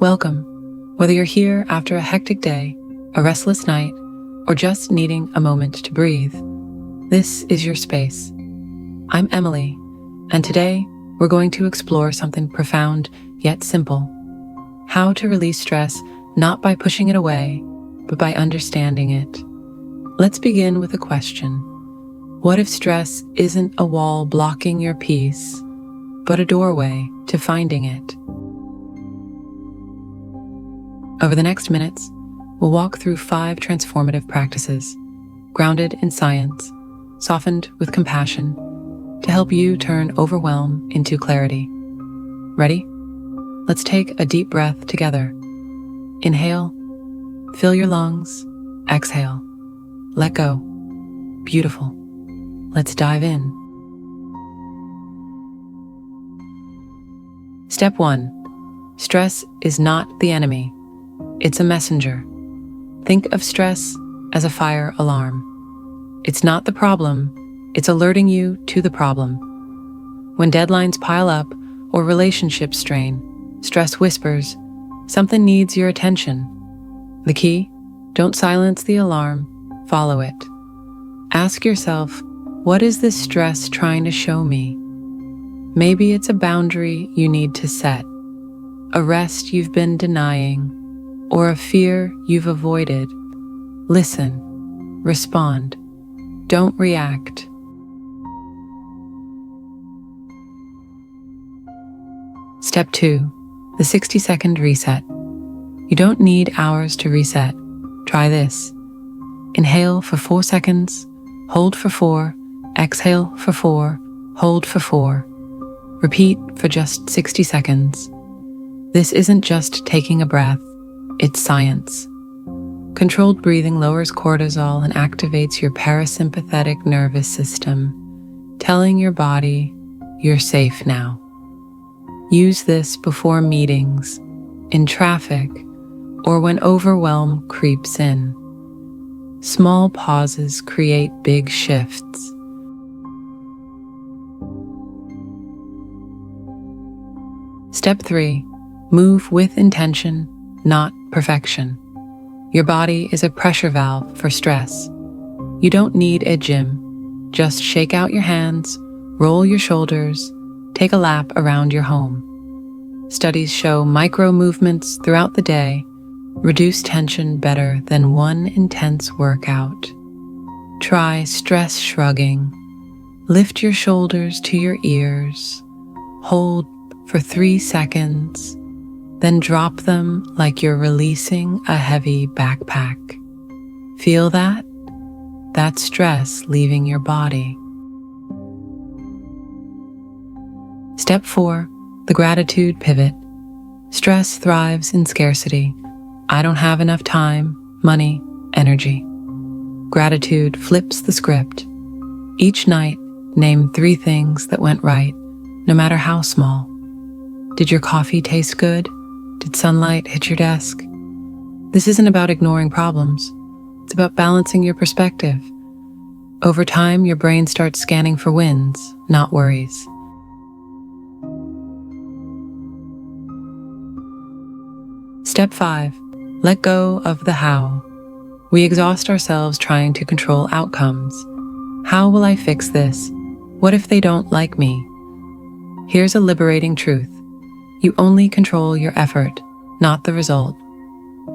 Welcome. Whether you're here after a hectic day, a restless night, or just needing a moment to breathe, this is your space. I'm Emily, and today we're going to explore something profound yet simple: how to release stress not by pushing it away, but by understanding it. Let's begin with a question. What if stress isn't a wall blocking your peace, but a doorway to finding it? Over the next minutes, we'll walk through 5 transformative practices, grounded in science, softened with compassion, to help you turn overwhelm into clarity. Ready? Let's take a deep breath together. Inhale, fill your lungs, exhale, let go. Beautiful. Let's dive in. Step 1. Stress is not the enemy. It's a messenger. Think of stress as a fire alarm. It's not the problem, it's alerting you to the problem. When deadlines pile up or relationships strain, stress whispers, something needs your attention. The key? Don't silence the alarm, follow it. Ask yourself, what is this stress trying to show me? Maybe it's a boundary you need to set, a rest you've been denying, or a fear you've avoided. Listen, respond, don't react. Step 2, the 60-second reset. You don't need hours to reset. Try this. Inhale for 4 seconds, hold for 4, exhale for 4, hold for 4. Repeat for just 60 seconds. This isn't just taking a breath, it's science. Controlled breathing lowers cortisol and activates your parasympathetic nervous system, telling your body you're safe now. Use this before meetings, in traffic, or when overwhelm creeps in. Small pauses create big shifts. Step 3. Move with intention, not perfection. Your body is a pressure valve for stress. You don't need a gym. Just shake out your hands, roll your shoulders, take a lap around your home. Studies show micro movements throughout the day reduce tension better than one intense workout. Try stress shrugging. Lift your shoulders to your ears. Hold for 3 seconds. Then drop them like you're releasing a heavy backpack. Feel that? That's stress leaving your body. Step 4, the gratitude pivot. Stress thrives in scarcity. I don't have enough time, money, energy. Gratitude flips the script. Each night, name 3 things that went right, no matter how small. Did your coffee taste good? Did sunlight hit your desk? This isn't about ignoring problems. It's about balancing your perspective. Over time, your brain starts scanning for wins, not worries. Step 5. Let go of the how. We exhaust ourselves trying to control outcomes. How will I fix this? What if they don't like me? Here's a liberating truth. You only control your effort, not the result.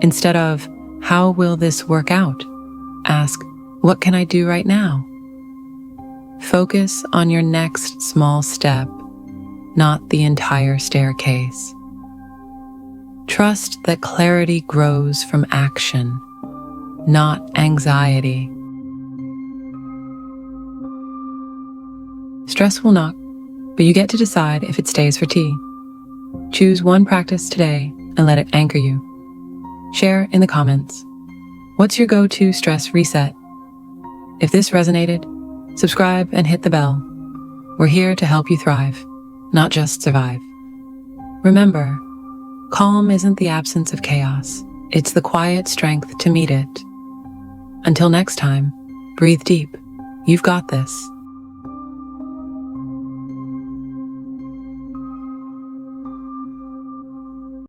Instead of, how will this work out? Ask, what can I do right now? Focus on your next small step, not the entire staircase. Trust that clarity grows from action, not anxiety. Stress will knock, but you get to decide if it stays for tea. Choose one practice today and let it anchor you. Share in the comments. What's your go-to stress reset? If this resonated, subscribe and hit the bell. We're here to help you thrive, not just survive. Remember, calm isn't the absence of chaos. It's the quiet strength to meet it. Until next time, breathe deep. You've got this.